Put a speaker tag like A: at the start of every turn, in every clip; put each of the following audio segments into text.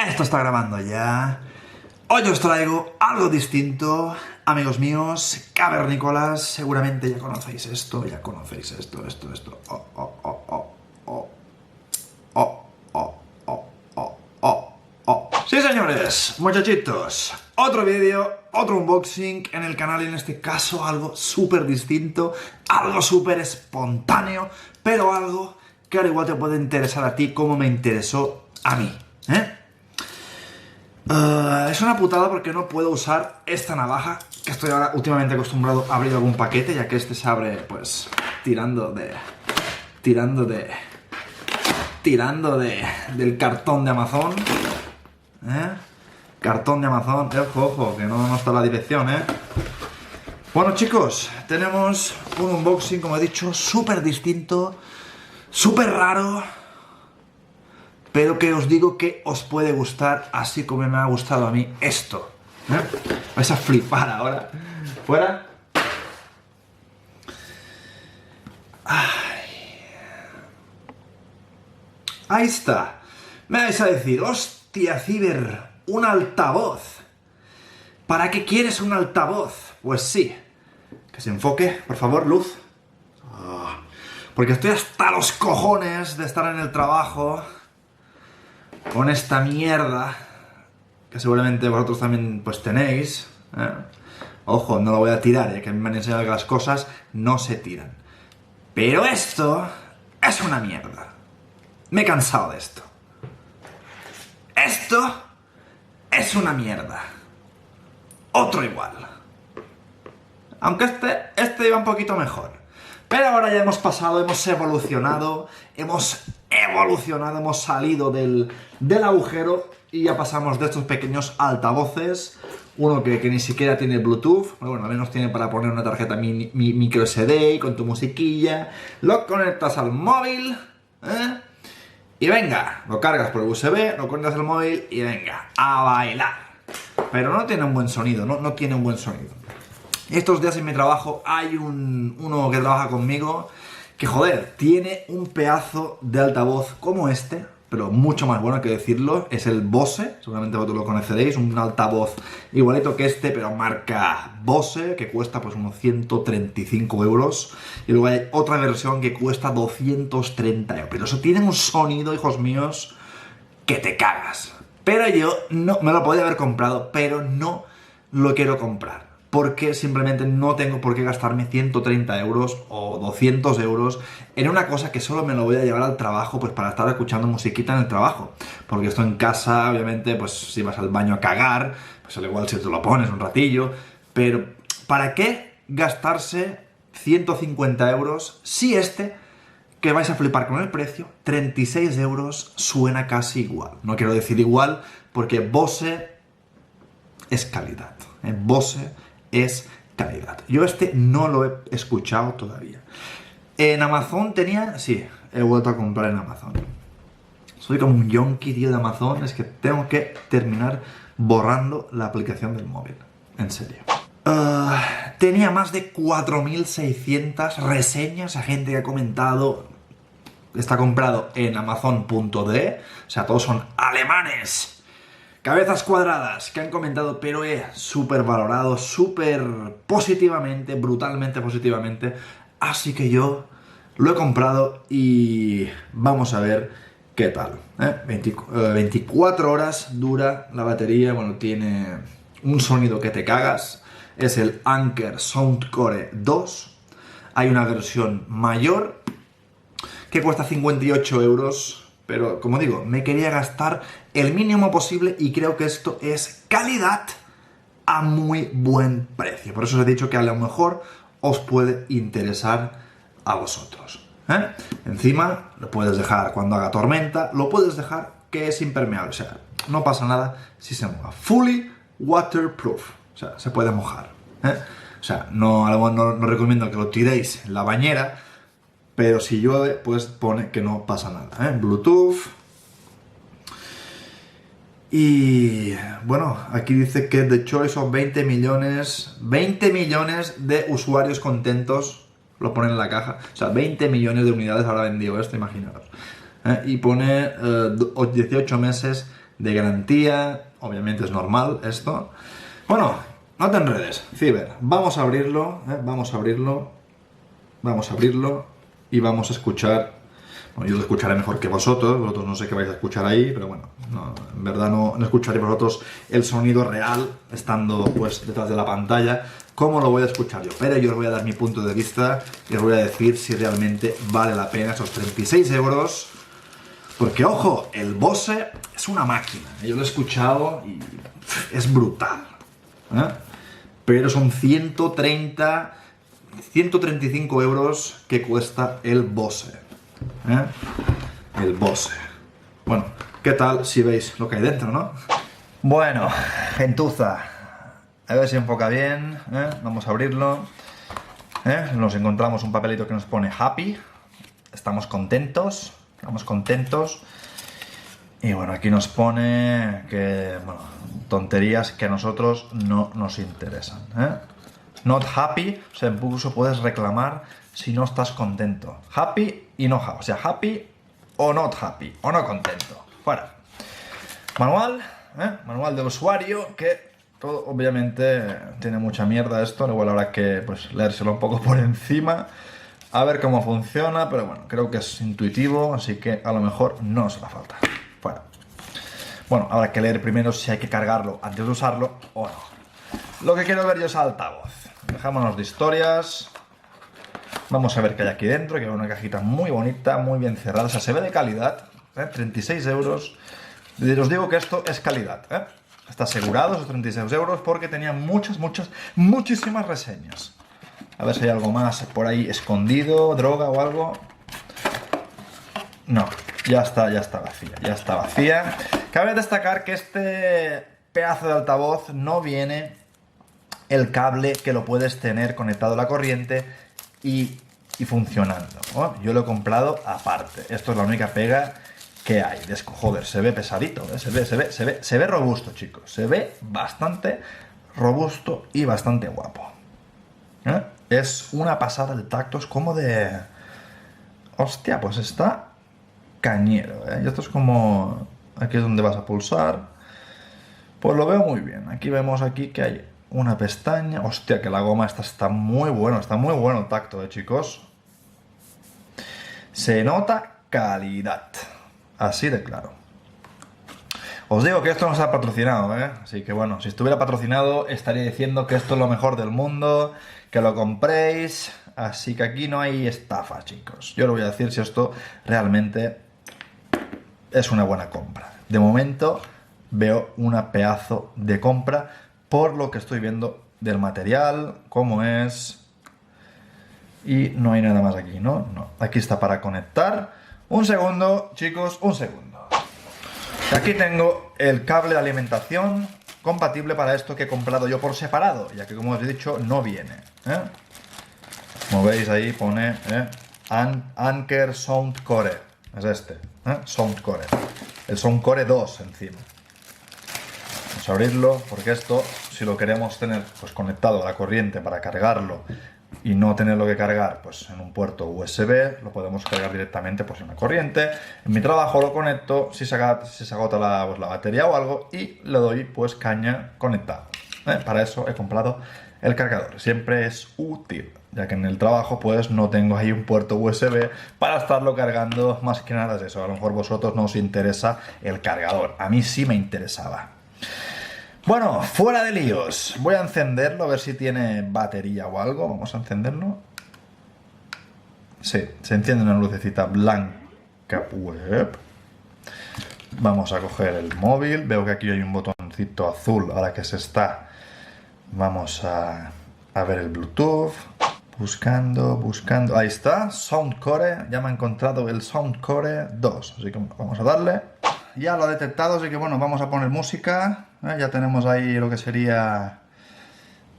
A: Esto está grabando ya. Hoy os traigo algo distinto, amigos míos, cavernícolas. Seguramente ya conocéis esto, esto. Sí, señores, muchachitos, otro vídeo, otro unboxing en el canal y en este caso algo súper distinto, algo súper espontáneo, pero algo que al igual te puede interesar a ti como me interesó a mí, es una putada porque no puedo usar esta navaja, que estoy ahora últimamente acostumbrado a abrir algún paquete, ya que este se abre, pues, tirando del cartón de Amazon, Cartón de Amazon, ojo, que no está la dirección, Bueno, chicos, tenemos un unboxing, como he dicho, súper distinto, súper raro, pero que os digo que os puede gustar, así como me ha gustado a mí esto. Vais a flipar ahora. ¿Fuera? Ay. Ahí está. Me vais a decir, hostia, Ciber, un altavoz. ¿Para qué quieres un altavoz? Pues sí. Que se enfoque, por favor, luz. Porque estoy hasta los cojones de estar en el trabajo con esta mierda, que seguramente vosotros también pues tenéis, Ojo, no lo voy a tirar, ya que me han enseñado que las cosas no se tiran. Pero esto es una mierda. Me he cansado de esto. Esto es una mierda. Otro igual. Aunque este iba un poquito mejor. Pero ahora ya hemos pasado, hemos evolucionado, hemos salido del agujero y ya pasamos de estos pequeños altavoces, uno que ni siquiera tiene Bluetooth, bueno, al menos tiene para poner una tarjeta micro SD y con tu musiquilla, lo conectas al móvil, y venga, lo cargas por USB, lo conectas al móvil y venga, a bailar. Pero no tiene un buen sonido, no tiene un buen sonido. Estos días en mi trabajo hay uno que trabaja conmigo que, joder, tiene un pedazo de altavoz como este, pero mucho más bueno, hay que decirlo. Es el Bose, seguramente vosotros lo conoceréis, un altavoz igualito que este, pero marca Bose, que cuesta pues unos 135 euros. Y luego hay otra versión que cuesta 230 euros. Pero eso tiene un sonido, hijos míos, que te cagas. Pero yo no me lo podía haber comprado, pero no lo quiero comprar. Porque simplemente no tengo por qué gastarme 130 euros o 200 euros en una cosa que solo me lo voy a llevar al trabajo, pues para estar escuchando musiquita en el trabajo. Porque esto en casa, obviamente, pues si vas al baño a cagar, pues al igual si te lo pones un ratillo. Pero, ¿para qué gastarse 150 euros si que vais a flipar con el precio, 36 euros, suena casi igual? No quiero decir igual porque Bose es calidad. Bose es calidad. Yo no lo he escuchado todavía. En Amazon tenía... Sí, he vuelto a comprar en Amazon. Soy como un yonki, tío, de Amazon. Es que tengo que terminar borrando la aplicación del móvil. En serio. Tenía más de 4.600 reseñas a gente que ha comentado. Está comprado en Amazon.de. O sea, todos son alemanes. Cabezas cuadradas que han comentado, pero súper valorado, súper positivamente, brutalmente positivamente. Así que yo lo he comprado y vamos a ver qué tal. 24 horas dura la batería, bueno, tiene un sonido que te cagas. Es el Anker Soundcore 2. Hay una versión mayor que cuesta 58 euros. Pero, como digo, me quería gastar el mínimo posible y creo que esto es calidad a muy buen precio. Por eso os he dicho que a lo mejor os puede interesar a vosotros. Encima, lo puedes dejar cuando haga tormenta, lo puedes dejar que es impermeable. O sea, no pasa nada si se moja. Fully waterproof. O sea, se puede mojar. O sea, no recomiendo que lo tiréis en la bañera, pero si llueve, pues pone que no pasa nada, Bluetooth. Y bueno, aquí dice que The Choice of 20 millones de usuarios contentos. Lo pone en la caja. O sea, 20 millones de unidades habrá vendido esto, imaginaos. Y pone 18 meses de garantía, obviamente es normal esto. Bueno, no te enredes, Ciber, vamos a abrirlo, vamos a abrirlo, vamos a abrirlo y vamos a escuchar. Bueno, yo lo escucharé mejor que vosotros no sé qué vais a escuchar ahí, pero bueno, en verdad no escucharé vosotros el sonido real estando pues detrás de la pantalla, como lo voy a escuchar yo. Pero yo os voy a dar mi punto de vista y os voy a decir si realmente vale la pena esos 36 euros. Porque, ojo, el Bose es una máquina. Yo lo he escuchado y es brutal. Pero son 135 euros que cuesta el Bose. El Bose. Bueno, ¿qué tal si veis lo que hay dentro, no? Bueno, gentuza. A ver si enfoca bien. Vamos a abrirlo. Nos encontramos un papelito que nos pone happy. Estamos contentos. Estamos contentos. Y bueno, aquí nos pone que, bueno, tonterías que a nosotros no nos interesan. Not happy, o sea, incluso puedes reclamar si no estás contento. Happy y no happy. O sea, happy o not happy, o no contento. Fuera. Manual, manual del usuario, que todo, obviamente tiene mucha mierda esto. Igual habrá que pues, leérselo un poco por encima. A ver cómo funciona, pero bueno, creo que es intuitivo, así que a lo mejor no os hará falta. Fuera. Bueno, habrá que leer primero si hay que cargarlo antes de usarlo o no. Lo que quiero ver yo es altavoz. Dejámonos de historias. Vamos a ver qué hay aquí dentro, que es una cajita muy bonita, muy bien cerrada. O sea, se ve de calidad, 36 euros. Y os digo que esto es calidad, Está asegurado esos 36 euros porque tenía muchísimas reseñas. A ver si hay algo más por ahí escondido, droga o algo. No, ya está vacía. Cabe destacar que este pedazo de altavoz no viene el cable que lo puedes tener conectado a la corriente y funcionando. Yo lo he comprado aparte. Esto es la única pega que hay. Joder, se ve pesadito, se ve robusto, chicos. Se ve bastante robusto y bastante guapo. Es una pasada el tacto, es como de... Hostia, pues está cañero, Y esto es como... Aquí es donde vas a pulsar. Pues lo veo muy bien. Aquí vemos aquí que hay una pestaña. Hostia, que la goma esta está muy bueno. Está muy bueno el tacto, chicos. Se nota calidad. Así de claro. Os digo que esto no está patrocinado, Así que bueno, si estuviera patrocinado estaría diciendo que esto es lo mejor del mundo, que lo compréis. Así que aquí no hay estafa, chicos. Yo lo voy a decir si esto realmente es una buena compra. De momento veo una pedazo de compra por lo que estoy viendo del material, cómo es. Y no hay nada más aquí, ¿no? No. Aquí está para conectar. Un segundo, chicos, un segundo. Aquí tengo el cable de alimentación compatible para esto que he comprado yo por separado, ya que como os he dicho no viene. Como veis ahí pone Anker Soundcore. Es este, Soundcore. El Soundcore 2 encima. Vamos a abrirlo porque esto, si lo queremos tener pues conectado a la corriente para cargarlo y no tenerlo que cargar pues en un puerto USB, lo podemos cargar directamente pues en una corriente. En mi trabajo lo conecto si se agota la batería o algo y le doy pues caña conectado. Para eso he comprado el cargador. Siempre es útil, ya que en el trabajo pues no tengo ahí un puerto USB para estarlo cargando. Más que nada es eso. A lo mejor vosotros no os interesa el cargador. A mí sí me interesaba. Bueno, fuera de líos. Voy a encenderlo a ver si tiene batería o algo. Vamos a encenderlo. Sí, se enciende una lucecita blanca web. Vamos a coger el móvil. Veo que aquí hay un botoncito azul ahora que se está. Vamos a ver el Bluetooth. Buscando. Ahí está, Soundcore. Ya me ha encontrado el Soundcore 2. Así que vamos a darle. Ya lo ha detectado, así que bueno, vamos a poner música. Ya tenemos ahí lo que sería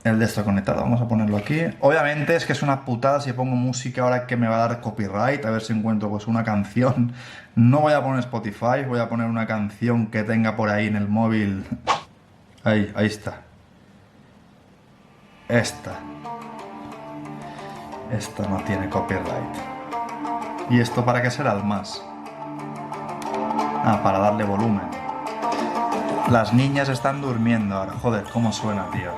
A: el de esto conectado. Vamos a ponerlo aquí. Obviamente es que es una putada si pongo música ahora que me va a dar copyright. A ver si encuentro pues una canción. No voy a poner Spotify, voy a poner una canción que tenga por ahí en el móvil. Ahí está. Esta no tiene copyright. ¿Y esto para qué será el más? Para darle volumen. Las niñas están durmiendo ahora. Joder, cómo suena, tío.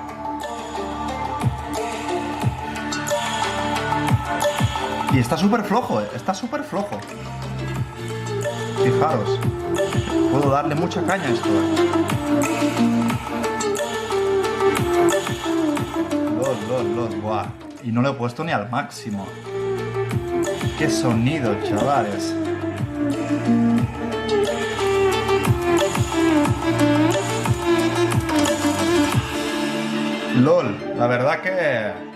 A: Y está súper flojo, está súper flojo. Fijaros. Puedo darle mucha caña a esto. Buah. Y no lo he puesto ni al máximo. ¡Qué sonido, chavales! LOL, la verdad que...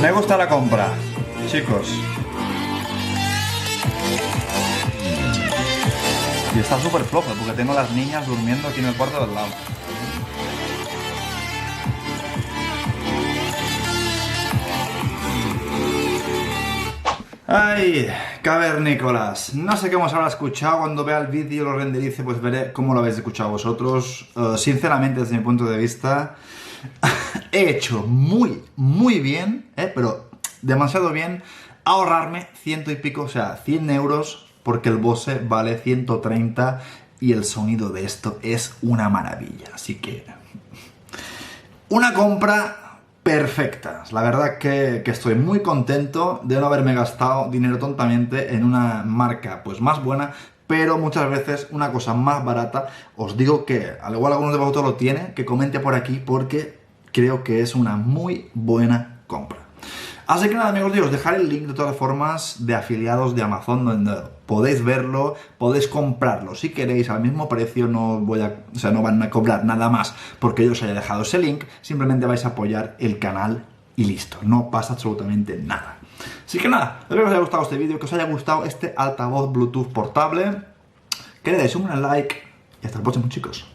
A: Me gusta la compra, chicos. Y está súper flojo porque tengo las niñas durmiendo aquí en el cuarto del lado. Ay, cavernícolas. No sé cómo os habrá escuchado. Cuando vea el vídeo y lo renderice, pues veré cómo lo habéis escuchado vosotros. Sinceramente, desde mi punto de vista, he hecho muy bien, pero demasiado bien, ahorrarme ciento y pico, o sea, 100 euros, porque el Bose vale 130 y el sonido de esto es una maravilla. Así que, una compra perfecta. La verdad que estoy muy contento de no haberme gastado dinero tontamente en una marca pues más buena, pero muchas veces una cosa más barata. Os digo que, al igual algunos de vosotros lo tienen, que comente por aquí porque creo que es una muy buena compra. Así que nada, amigos, os dejaré el link de todas formas de afiliados de Amazon donde podéis verlo, podéis comprarlo si queréis al mismo precio. No van a cobrar nada más porque yo os haya dejado ese link, simplemente vais a apoyar el canal y listo, no pasa absolutamente nada. Así que nada, espero que os haya gustado este vídeo, que os haya gustado este altavoz Bluetooth portable, que le deis un like y hasta el próximo, chicos.